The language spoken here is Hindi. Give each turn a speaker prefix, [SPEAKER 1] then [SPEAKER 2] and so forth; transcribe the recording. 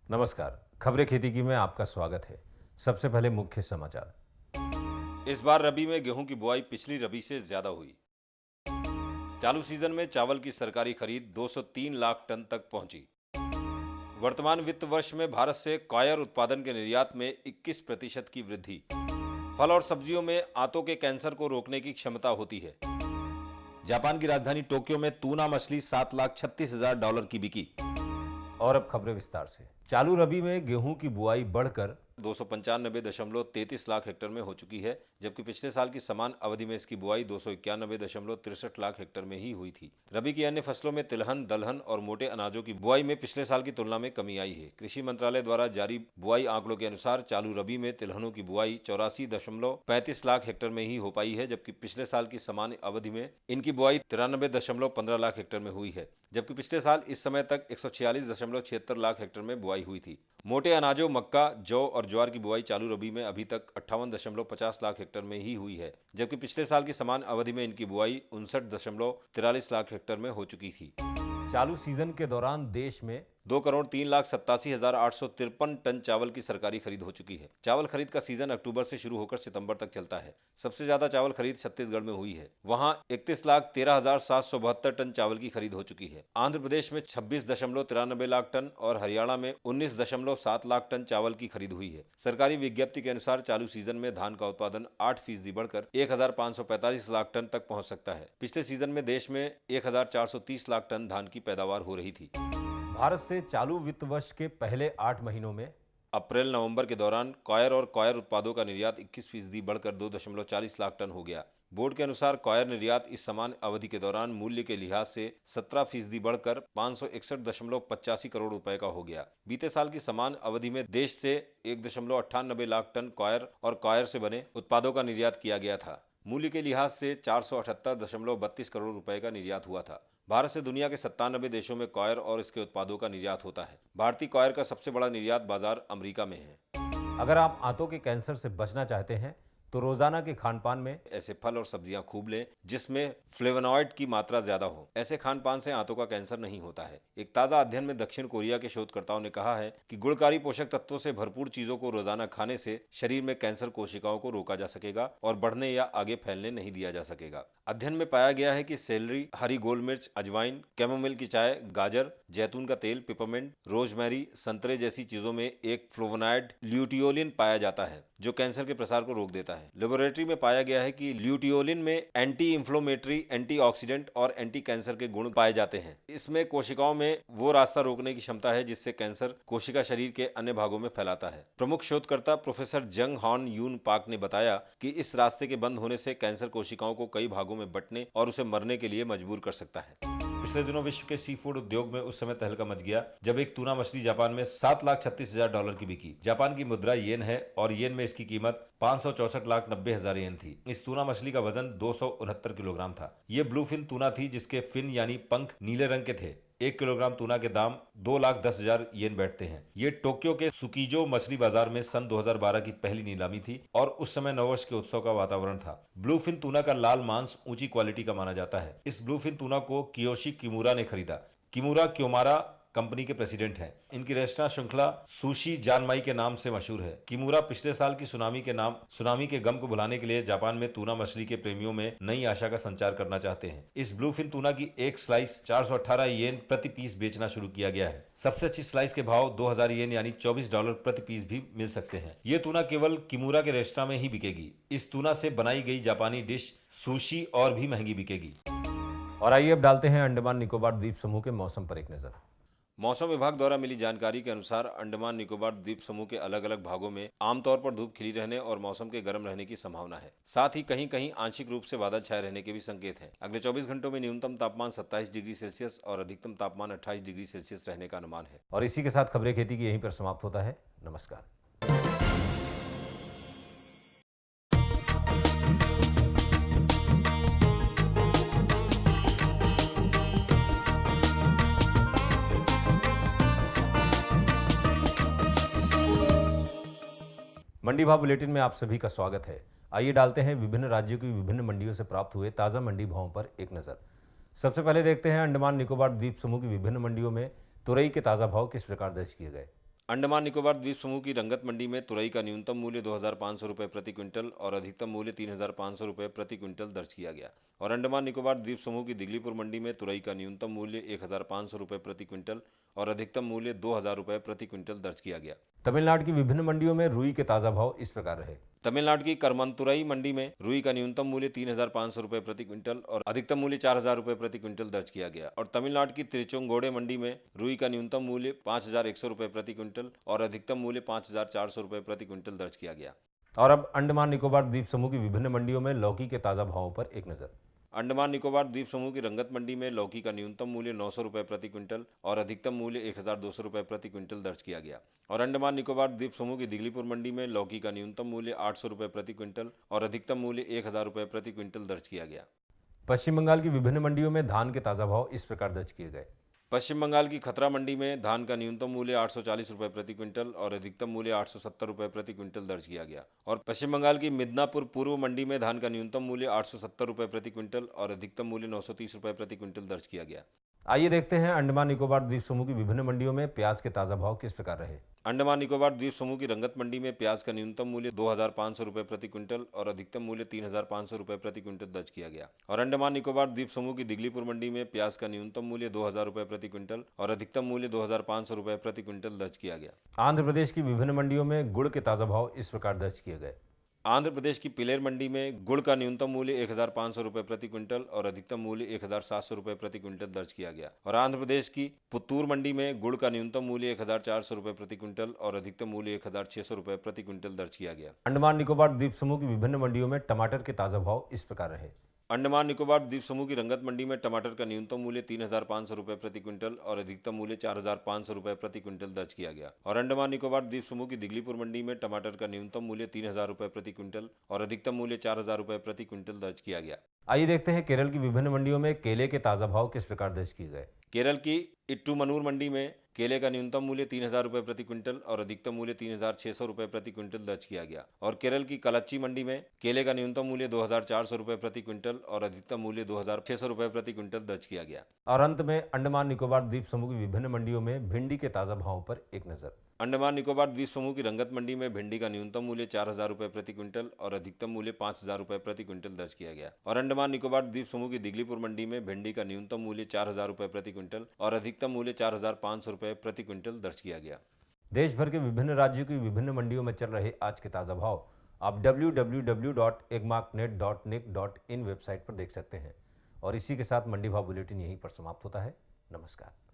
[SPEAKER 1] नमस्कार। खबरें खेती की में आपका स्वागत है। सबसे पहले मुख्य समाचार।
[SPEAKER 2] इस बार रबी में गेहूं की बुआई पिछली रबी से ज्यादा हुई। चालू सीजन में चावल की सरकारी खरीद 203 लाख टन तक पहुंची। वर्तमान वित्त वर्ष में भारत से कॉयर उत्पादन के निर्यात में 21% की वृद्धि। फल और सब्जियों में आंतों के कैंसर को रोकने की क्षमता होती है। जापान की राजधानी टोक्यो में टूना मछली $7,36,000 की बिकी।
[SPEAKER 1] और अब खबरें विस्तार से। चालू रबी में गेहूं की बुआई बढ़कर
[SPEAKER 2] 295.33 लाख हेक्टेयर में हो चुकी है, जबकि पिछले साल की समान अवधि में इसकी बुआई 291.63 लाख हेक्टेयर में ही हुई थी। रबी की अन्य फसलों में तिलहन, दलहन और मोटे अनाजों की बुआई में पिछले साल की तुलना में कमी आई है। कृषि मंत्रालय द्वारा जारी बुआई आंकड़ों के अनुसार चालू रबी में तिलहनों की बुआई 84.35 लाख हेक्टेयर में ही हो पाई है, जबकि पिछले साल की समान अवधि में इनकी बुआई 93.15 लाख हेक्टेयर में हुई है, जबकि पिछले साल इस समय तक 146.76 लाख हेक्टेयर में बुआई हुई थी। मोटे अनाजों मक्का, जौ और ज्वार की बुआई चालू रबी में अभी तक 58.50 लाख हेक्टेयर में ही हुई है, जबकि पिछले साल की समान अवधि में इनकी बुआई 59.43 लाख हेक्टेयर में हो चुकी थी।
[SPEAKER 1] चालू सीजन के दौरान देश में
[SPEAKER 2] 2,03,87,853 टन चावल की सरकारी खरीद हो चुकी है। चावल खरीद का सीजन अक्टूबर से शुरू होकर सितंबर तक चलता है। सबसे ज्यादा चावल खरीद छत्तीसगढ़ में हुई है। वहां 31,13,772 टन चावल की खरीद हो चुकी है। आंध्र प्रदेश में 26.93 लाख टन और हरियाणा में 19.7 लाख टन चावल की खरीद हुई है। सरकारी विज्ञप्ति के अनुसार चालू सीजन में धान का उत्पादन 8% बढ़कर 1,545 लाख टन तक पहुंच सकता है। पिछले सीजन में देश में 1,430 लाख टन धान की पैदावार हो रही थी।
[SPEAKER 1] भारत से चालू वित्त वर्ष के पहले 8 महीनों में
[SPEAKER 2] अप्रैल नवंबर के दौरान कॉयर और कॉयर उत्पादों का निर्यात 21% बढ़कर 2.40 लाख टन हो गया। बोर्ड के अनुसार कॉयर निर्यात इस समान अवधि के दौरान मूल्य के लिहाज से 17% बढ़कर 561.85 करोड़ रुपए का हो गया। बीते साल की समान अवधि में देश से 1.98 लाख टन कॉयर और कॉयर से बने उत्पादों का निर्यात किया गया था। मूल्य के लिहाज से 478.32 करोड़ रुपए का निर्यात हुआ था। भारत से दुनिया के 97 देशों में कॉयर और इसके उत्पादों का निर्यात होता है। भारतीय कॉयर का सबसे बड़ा निर्यात बाजार अमेरिका में है।
[SPEAKER 1] अगर आप आंतों के कैंसर से बचना चाहते हैं तो रोजाना के खान पान में
[SPEAKER 2] ऐसे फल और सब्जियां खूब लें जिसमें फ्लेवोनॉइड की मात्रा ज्यादा हो। ऐसे खान पान से आंतों का कैंसर नहीं होता है। एक ताजा अध्ययन में दक्षिण कोरिया के शोधकर्ताओं ने कहा है कि गुणकारी पोषक तत्वों से भरपूर चीजों को रोजाना खाने से शरीर में कैंसर कोशिकाओं को रोका जा सकेगा और बढ़ने या आगे फैलने नहीं दिया जा सकेगा। अध्ययन में पाया गया है कि सेलरी, हरी गोल मिर्च, अजवाइन, कैमोमिल की चाय, गाजर, जैतून का तेल, पिपरमिंट, रोजमेरी, संतरे जैसी चीजों में एक फ्लोवोनॉइड ल्यूटियोलिन पाया जाता है जो कैंसर के प्रसार को रोक देता है। लेबोरेटरी में पाया गया है कि ल्यूटियोलिन में एंटी इंफ्लोमेटरी, एंटीऑक्सीडेंट और एंटी कैंसर के गुण पाए जाते हैं। इसमें कोशिकाओं में वो रास्ता रोकने की क्षमता है जिससे कैंसर कोशिका शरीर के अन्य भागों में फैलाता है। प्रमुख शोधकर्ता प्रोफेसर जंग हॉन यून पाक ने बताया कि इस रास्ते के बंद होने से कैंसर कोशिकाओं को कई भागों में बंटने और उसे मरने के लिए मजबूर कर सकता है। पिछले दिनों विश्व के सी फूड उद्योग में उस समय तहलका मच गया जब एक टूना मछली जापान में $7,36,000 की बिकी। जापान की मुद्रा येन है और येन में इसकी कीमत 564,90,000 येन थी। इस टूना मछली का वजन 269 किलोग्राम था। ये ब्लूफिन टूना थी जिसके फिन यानी पंख नीले रंग के थे। 1 किलोग्राम टूना के दाम 2,10,000 येन बैठते हैं। ये टोक्यो के सुकीजो मछली बाजार में सन 2012 की पहली नीलामी थी और उस समय नववर्ष के उत्सव का वातावरण था। ब्लूफिन टूना का लाल मांस ऊंची क्वालिटी का माना जाता है। इस ब्लूफिन टूना को कियोशी किमुरा ने खरीदा। किमुरा क्योमारा कंपनी के प्रेसिडेंट हैं। इनकी रेस्टोरेंट श्रृंखला सुशी जानमाई के नाम से मशहूर है। किमुरा पिछले साल की सुनामी के गम को भुलाने के लिए जापान में टूना मछली के प्रेमियों में नई आशा का संचार करना चाहते हैं। इस ब्लूफिन टूना की एक स्लाइस 418 येन प्रति पीस बेचना शुरू किया गया है। सबसे अच्छी स्लाइस के भाव 2,000 येन यानी $24 प्रति पीस भी मिल सकते हैं। ये टूना केवल किमुरा के रेस्टोरेंट में ही बिकेगी। इस टूना से बनाई गई जापानी डिश सुशी और भी महंगी बिकेगी।
[SPEAKER 1] और आइए अब डालते हैं अंडमान निकोबार द्वीप समूह के मौसम पर एक नजर।
[SPEAKER 2] मौसम विभाग द्वारा मिली जानकारी के अनुसार अंडमान निकोबार द्वीप समूह के अलग अलग भागों में आमतौर पर धूप खिली रहने और मौसम के गर्म रहने की संभावना है। साथ ही कहीं कहीं आंशिक रूप से बादल छाए रहने के भी संकेत हैं। अगले 24 घंटों में न्यूनतम तापमान 27 डिग्री सेल्सियस और अधिकतम तापमान 28 डिग्री सेल्सियस रहने का अनुमान है।
[SPEAKER 1] और इसी के साथ खबरें खेती की यहीं पर समाप्त होता है। नमस्कार। मंडी भाव बुलेटिन में आप सभी का स्वागत है। आइए डालते हैं विभिन्न राज्यों की विभिन्न मंडियों से प्राप्त हुए ताज़ा मंडी भावों पर एक नज़र। सबसे पहले देखते हैं अंडमान निकोबार द्वीप समूह की विभिन्न मंडियों में तुरई के ताज़ा भाव किस प्रकार दर्ज किए गए।
[SPEAKER 2] अंडमान निकोबार द्वीप समूह की रंगत मंडी में तुरई का न्यूनतम मूल्य 2,500 रुपये प्रति क्विंटल और अधिकतम मूल्य 3,500 रुपये प्रति क्विंटल दर्ज किया गया। और अंडमान निकोबार द्वीप समूह की दिगलीपुर मंडी में तुरई का न्यूनतम मूल्य 1,500 रुपये प्रति क्विंटल और अधिकतम मूल्य 2,000 रुपये प्रति क्विंटल दर्ज किया गया।
[SPEAKER 1] तमिलनाडु की विभिन्न मंडियों में रुई के ताजा भाव इस प्रकार रहे।
[SPEAKER 2] तमिलनाडु की करमनतुरई मंडी में रुई का न्यूनतम मूल्य 3,500 रुपये प्रति क्विंटल और अधिकतम मूल्य 4,000 रुपये प्रति क्विंटल दर्ज किया गया। और तमिलनाडु की तिरुचेंगोडे मंडी में रुई का न्यूनतम मूल्य 5,100 रुपये प्रति क्विंटल और अधिकतम मूल्य 5,400 रुपये प्रति क्विंटल दर्ज किया गया।
[SPEAKER 1] और अब अंडमान निकोबार द्वीप समूह की विभिन्न मंडियों में लौकी के ताजा भावों पर एक नजर।
[SPEAKER 2] अंडमान निकोबार द्वीप समूह की रंगत मंडी में लौकी का न्यूनतम मूल्य 900 रुपये प्रति क्विंटल और अधिकतम मूल्य 1,200 रुपये प्रति क्विंटल दर्ज किया गया। और अंडमान निकोबार द्वीप समूह की दिगलीपुर मंडी में लौकी का न्यूनतम मूल्य 800 रुपये प्रति क्विंटल और अधिकतम मूल्य 1,000 रुपये प्रति क्विंटल दर्ज किया गया।
[SPEAKER 1] पश्चिम बंगाल की विभिन्न मंडियों में धान के ताजा भाव इस प्रकार दर्ज किए गए।
[SPEAKER 2] पश्चिम बंगाल की खतरा मंडी में धान का न्यूनतम मूल्य 840 रुपये प्रति क्विंटल और अधिकतम मूल्य 870 रुपये प्रति क्विंटल दर्ज किया गया। और पश्चिम बंगाल की मिदनापुर पूर्व मंडी में धान का न्यूनतम मूल्य 870 रुपये प्रति क्विंटल और अधिकतम मूल्य 930 रुपये प्रति क्विंटल दर्ज किया गया।
[SPEAKER 1] आइए देखते हैं अंडमान निकोबार द्वीप समूह की विभिन्न मंडियों में प्याज के ताजा भाव किस प्रकार रहे।
[SPEAKER 2] अंडमान निकोबार द्वीप समूह की रंगत मंडी में प्याज का न्यूनतम मूल्य 2,500 रुपये प्रति क्विंटल और अधिकतम मूल्य 3,500 रुपये प्रति क्विंटल दर्ज किया गया। और अंडमान निकोबार द्वीप समूह की दिगलीपुर मंडी में प्याज का न्यूनतम मूल्य 2,000 रुपये प्रति क्विंटल और अधिकतम मूल्य 2,500 रुपये प्रति क्विंटल दर्ज किया गया।
[SPEAKER 1] आंध्र प्रदेश की विभिन्न मंडियों में गुड़ के ताजा भाव इस प्रकार दर्ज किए गए।
[SPEAKER 2] आंध्र प्रदेश की पिलेर मंडी में गुड़ का न्यूनतम मूल्य 1,500 रुपये प्रति क्विंटल और अधिकतम मूल्य 1,700 रुपये प्रति क्विंटल दर्ज किया गया। और आंध्र प्रदेश की पुत्तूर मंडी में गुड़ का न्यूनतम मूल्य 1,400 रुपये प्रति क्विंटल और अधिकतम मूल्य 1,600 रुपये प्रति क्विंटल दर्ज किया गया।
[SPEAKER 1] अंडमान निकोबार द्वीप समूह की विभिन्न मंडियों में टमाटर के ताजा भाव इस प्रकार रहे।
[SPEAKER 2] अंडमान निकोबार द्वीप समूह की रंगत मंडी में टमाटर का न्यूनतम मूल्य 3,500 रुपये प्रति क्विंटल और अधिकतम मूल्य 4,500 रुपये प्रति क्विंटल दर्ज किया गया। और अंडमान निकोबार द्वीप समूह की दिगलीपुर मंडी में टमाटर का न्यूनतम मूल्य 3,000 रुपये प्रति क्विंटल और अधिकतम मूल्य 4,000 रुपये प्रति क्विंटल दर्ज किया गया।
[SPEAKER 1] आइए देखते हैं केरल की विभिन्न मंडियों में केले के ताजा भाव किस प्रकार दर्ज किए गए।
[SPEAKER 2] केरल की इट्टूमनूर मंडी में केले का न्यूनतम मूल्य 3,000 रुपये प्रति क्विंटल और अधिकतम मूल्य 3,600 रुपये प्रति क्विंटल दर्ज किया गया। और केरल की कलच्ची मंडी में केले का न्यूनतम मूल्य 2,400 रुपये प्रति क्विंटल और अधिकतम मूल्य 2,600 रुपये प्रति क्विंटल दर्ज किया गया।
[SPEAKER 1] और अंत में अंडमान निकोबार द्वीप समूह की विभिन्न मंडियों में भिंडी के ताजा भावों पर एक नजर।
[SPEAKER 2] अंडमान निकोबार द्वीप समूह की रंगत मंडी में भिंडी का न्यूनतम मूल्य 4,000 रुपये प्रति क्विंटल और अधिकतम मूल्य 5,000 रुपये प्रति क्विंटल दर्ज किया गया। और अंडमान निकोबार द्वीप समूह की दिगलीपुर मंडी में भिंडी का न्यूनतम मूल्य 4,000 रुपये प्रति क्विंटल और अधिकतम मूल्य 4,500 रुपये प्रति क्विंटल दर्ज किया गया।
[SPEAKER 1] देश भर के विभिन्न राज्यों की विभिन्न मंडियों में चल रहे आज के ताजा भाव आप www.egmarknet.nic.in वेबसाइट पर देख सकते हैं। और इसी के साथ मंडी भाव बुलेटिन यहीं पर समाप्त होता है। नमस्कार।